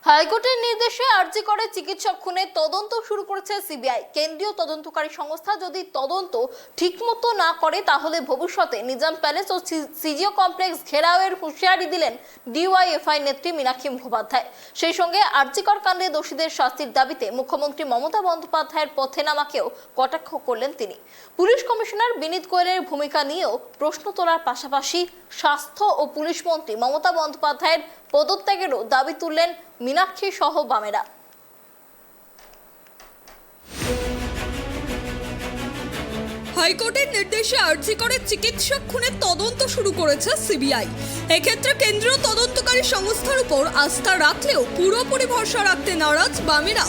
হাইকোর্টের নির্দেশে আরজি করে চিকিৎসক খুনে তদন্ত শুরু করেছে সিবিআই। কেন্দ্রীয় তদন্তকারী সংস্থা যদি তদন্ত ঠিকমতো না করে তাহলে ভবিষ্যতে নিজাম প্যালেস ও সিজিও কমপ্লেক্স ঘেরাওয়ের হুঁশিয়ারি দিলেন ডিওয়াইএফআই নেত্রী মীনাক্ষী মুখোপাধ্যায়। সেই সঙ্গে আরজিকর কাণ্ডে দোষীদের শাস্তির দাবিতে মুখ্যমন্ত্রী মমতা বন্দ্যোপাধ্যায়ের পথে নামাকেও কটাক্ষ করলেন তিনি। পুলিশ কমিশনার বিনীত গোয়েলের ভূমিকা নিয়েও প্রশ্ন তোলার পাশাপাশি স্বাস্থ্য ও পুলিশ মন্ত্রী মমতা বন্দ্যোপাধ্যায়ের পদত্যাগেরও দাবি তুললেন মীনাক্ষী সহ বামেরা। হাইকোর্টের নির্দেশে আরজি করে চিকিৎসক খুনের তদন্ত শুরু করেছে সিবিআই। এক্ষেত্রে কেন্দ্রীয় তদন্তকারী সংস্থার উপর আস্থা রাখলেও পুরোপুরি ভরসা রাখতে নারাজ বামেরা।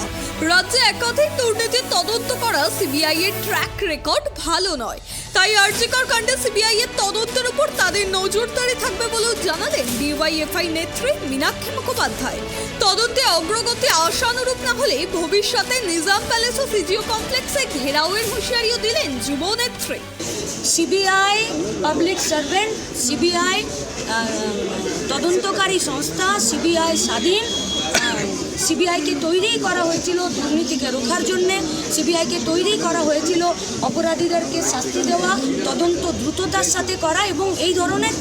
রাজ্যে একাধিক দুর্নীতির তদন্ত করা সিবিআই এর ট্র্যাক রেকর্ড ভালো নয়, তাই আরজিকর কাণ্ডে সিবিআই এর তদন্তের উপর তাদের নজরদারি থাকবে বলেও জানালেন ডিওয়াইএফআই নেত্রী মীনাক্ষী মুখোপাধ্যায়। তদন্তে অগ্রগতি আশানুরূপ না হলে ভবিষ্যতে নিজাম প্যালেস ও সিজিও কমপ্লেক্সে ঘেরাওয়ের হুঁশিয়ারিও দিলেন যুব নেত্রী। সিবিআই পাবলিক সার্ভেন্ট, সিবিআই তদন্তকারী সংস্থা, সিবিআই স্বাধীন। সিবিআইকে তৈরি করা হয়েছিল দুর্নীতিকে রোখার জন্যে, সিবিআইকে তৈরি করা হয়েছিল অপরাধীদেরকে শাস্তি দেওয়া, তদন্ত দ্রুততার সাথে করা এবং এই ধরনের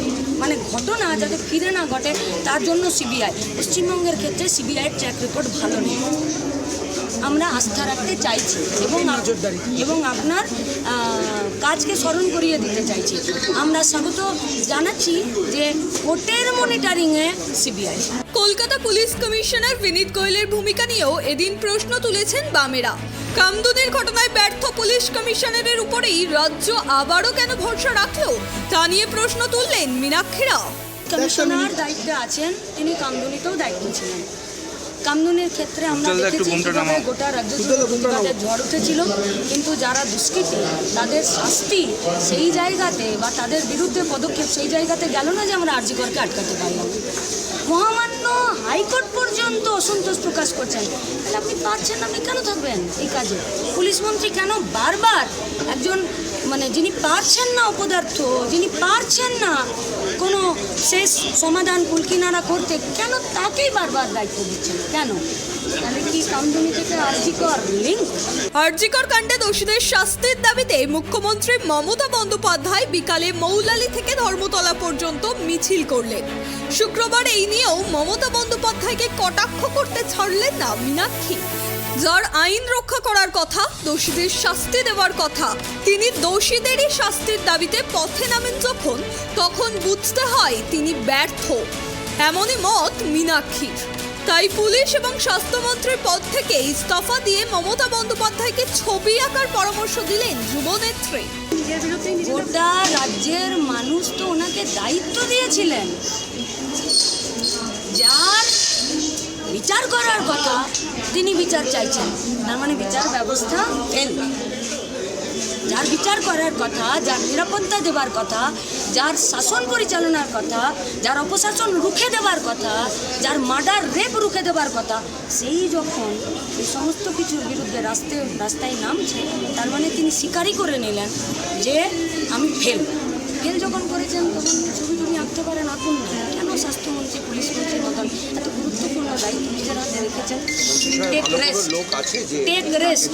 ঘটনা যাতে ফিরে না ঘটে তার জন্য সিবিআই। পশ্চিমবঙ্গের ক্ষেত্রে সিবিআইয়ের ট্র্যাক রেকর্ড ভালো নেই, আমরা আস্থা রাখতে চাইছি এবং আপনার কাজকে স্মরণ করিয়ে দিতে চাইছি। আমরা স্বাগত জানাচ্ছি যে কোর্টের মনিটরিংয়ে সিবিআই। কলকাতা পুলিশ কমিশনার বিনীত গোয়েলের ভূমিকা নিয়েও এদিন প্রশ্ন তুলেছেন বামেরা। কামদুনির ঘটনায় ব্যর্থ পুলিশ কমিশনারের উপরেই রাজ্য আবারও কেন ভরসা রাখলো তা নিয়ে প্রশ্ন তুললেন মীনাক্ষীরা। কমিশনার দায়িত্বে আছেন, তিনি কামদুনিতেও দায়িত্ব ছিলেন। কামদুনির ক্ষেত্রে আমরা দেখেছি কিভাবে গোটা রাজ্য জুড়ে ঝড় উঠেছিল, কিন্তু যারা দুষ্কৃতী তাদের শাস্তি সেই জায়গাতে বা তাদের বিরুদ্ধে পদক্ষেপ সেই জায়গাতে গেল না যে আমরা আরজিকরকে আটকাতে পারলাম। মহামান্য হাইকোর্ট পর্যন্ত অসন্তোষ প্রকাশ করছেন। তাহলে আপনি পারছেন না, আপনি কেন থাকবেন এই কাজে? পুলিশ মন্ত্রী কেন বারবার একজন যিনি পারছেন না অপদার্থ, যিনি পারছেন না কোনো শেষ সমাধান কুলকিনারা করতে, কেন তাকেই বারবার দায়িত্ব দিচ্ছেন? কেন? তাহলে কি কামদুনি থেকে আরজিকর লিঙ্ক? আরজিকর কাণ্ডে দোষীদের শাস্তির দাবিতে মুখ্যমন্ত্রী মমতা বন্দ্যোপাধ্যায় বিকালে মৌলালি থেকে ধর্মতলা পর্যন্ত মিছিল করলেন। শুক্রবার এই নিয়েও মমতা বন্দ্যোপাধ্যায়কে কটাক্ষ করতে ছাড়লেন না মীনাক্ষী। যার আইন রক্ষা করার কথা, দোষীদের শাস্তি দেওয়ার কথা, তিনি দোষীদেরই শাস্তির দাবিতে পথে নামেন তখন বুঝতে হয় তিনি ব্যর্থ, এমনই মত মীনাক্ষীর। তাই পুলিশ এবং স্বাস্থ্যমন্ত্রীর পদ থেকে ইস্তফা দিয়ে মমতা বন্দ্যোপাধ্যায়কে ছবি আঁকার পরামর্শ দিলেন যুবনেত্রী। গোটা রাজ্যের মানুষ তো ওনাকে দায়িত্ব দিয়েছিলেন, যার বিচার করার কথা তিনি বিচার চাইছেন, তার বিচার ব্যবস্থা ফেল। যার বিচার করার কথা, যার নিরাপত্তা দেবার কথা, যার শাসন পরিচালনার কথা, যার অপশাসন রুখে দেবার কথা, যার মার্ডার রেপ রুখে দেবার কথা, সেই যখন এই সমস্ত কিছুর বিরুদ্ধে রাস্তায় নামছে, তার তিনি স্বীকারই করে নিলেন যে আমি ফেল যখন করেছেন তখন ছবি তুমি আঁকতে পারেন, আঁকুন না। কেন স্বাস্থ্যমন্ত্রী, পুলিশ মন্ত্রীর মতন এত গুরুত্বপূর্ণ দায়িত্ব নিজের হাতে রেখেছেন? Take rest.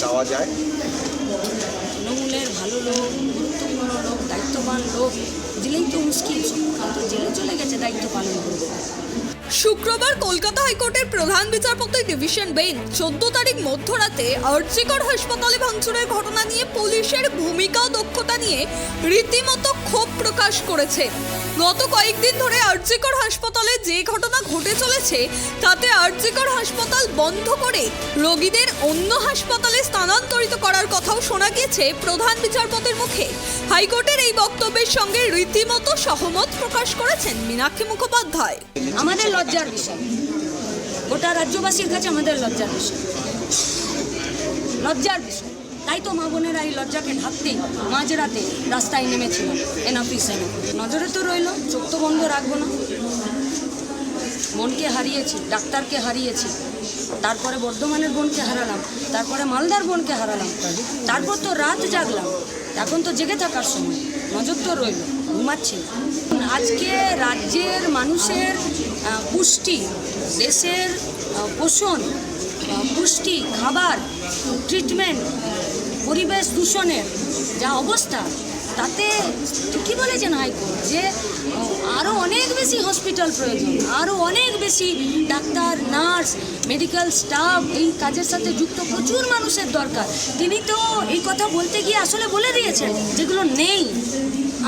তৃণমূলের ভালো লোক, গুরুত্বপূর্ণ লোক, দায়িত্ববান লোক দিলেই তো মুশকিল। তো জেলে চলে গেছে দায়িত্ব পালন করবে। শুক্রবার কলকাতা হাইকোর্টের প্রধান বিচারপতি ডিভিশন বেঞ্চ 14 তারিখ মধ্যরাতে আরজিকর হাসপাতালে ভাঙচুরের ঘটনা নিয়ে পুলিশের ভূমিকা ও দক্ষতা নিয়ে রীতিমতো ক্ষোভ প্রকাশ করেছে। গত কয়েকদিন ধরে আরজিকর হাসপাতালে যে ঘটনা ঘটে চলেছে তাতে আরজিকর হাসপাতাল বন্ধ করে রোগীদের অন্য হাসপাতালে স্থানান্তরিত করার কথাও শোনা গিয়েছে প্রধান বিচারপতির মুখে। হাইকোর্টের এই বক্তব্যের সঙ্গে রীতিমতো সহমত প্রকাশ করেছেন মীনাক্ষী মুখোপাধ্যায়। আমাদের লজ্জার বিষয়, গোটা রাজ্যবাসীর কাছে আমাদের লজ্জার বিষয়। তাই তো মা বোনেরা এই লজ্জাকে ঢাকতে মাঝরাতে রাস্তায় নেমেছিল। নজরে তো রইল, চোখ তো বন্ধ রাখবো না। বোনকে হারিয়েছি, ডাক্তারকে হারিয়েছি, তারপরে বর্ধমানের বোনকে হারালাম, তারপরে মালদার বোনকে হারালাম, তারপর তো রাত জাগলাম। এখন তো জেগে থাকার সময়, নজর তো রইল, ঘুমাচ্ছি। আজকে রাজ্যের মানুষের পুষ্টি, দেশের পোষণ, পুষ্টি, খাবার, ট্রিটমেন্ট, পরিবেশ দূষণের যা অবস্থা, তাতে ঠিকই বলেছেন হাইকোর্ট যে আরও অনেক বেশি হসপিটাল প্রয়োজন, আরও অনেক বেশি ডাক্তার, নার্স, মেডিকেল স্টাফ, এই কাজের সাথে যুক্ত প্রচুর মানুষের দরকার। তিনি তো এই কথা বলতে গিয়ে আসলে বলে দিয়েছেন যেগুলো নেই।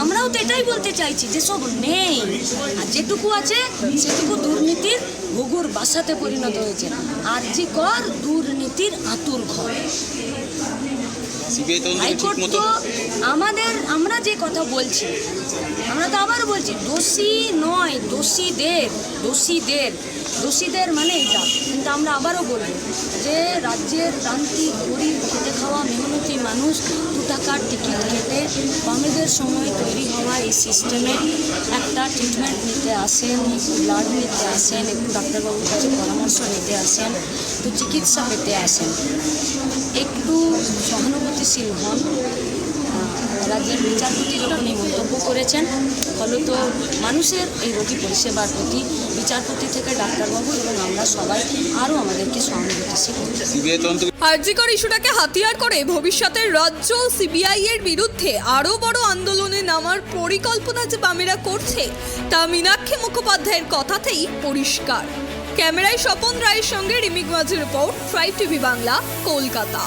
আমরাও তো এটাই বলতে চাইছি যে সব নেই, আর যেটুকু আছে সেটুকু দুর্নীতির ঘুঘুর বাসাতে পরিণত হয়েছে। আর জি কর দুর্নীতির আতুর ঘর। হাইকোর্ট তো আমরা যে কথা বলছি, আমরা তো আবার বলছি দোষী নয়, দোষীদের মানে এটা। কিন্তু আমরা আবারও বলবো যে রাজ্যের প্রান্তিক গরিব খেটে খাওয়া মেহনতি মানুষ 2 টাকার টিকিট কেটে বামেদের সময় তৈরি হওয়া এই সিস্টেমে একটা ট্রিটমেন্ট নিতে আসেন, একটু ব্লাড নিতে আসেন, একটু ডাক্তারবাবুর কাছে পরামর্শ নিতে আসেন, একটু চিকিৎসা পেতে আসেন, একটু সহানুভূতিশীল হন। রাজ্যের বিচারপতি যখন এই মন্তব্য করেছেন, ফলত মানুষের এই রোগী পরিষেবার প্রতি বিচারপতি থেকে ডাক্তারবাবু এবং আমরা সবাই আরও আমাদেরকে সহানুভূতিশীল। আরজিকর ইস্যুটাকে হাতিয়ার করে ভবিষ্যতের রাজ্য সিবিআই এর বিরুদ্ধে আরও বড় আন্দোলনে নামার পরিকল্পনা যে বামেরা করছে তা মীনাক্ষী মুখোপাধ্যায়ের কথাতেই পরিষ্কার। ক্যামেরায় স্বপন রায়ের সঙ্গে রিমিক মাঝির report, tribe TV Bangla, Kolkata.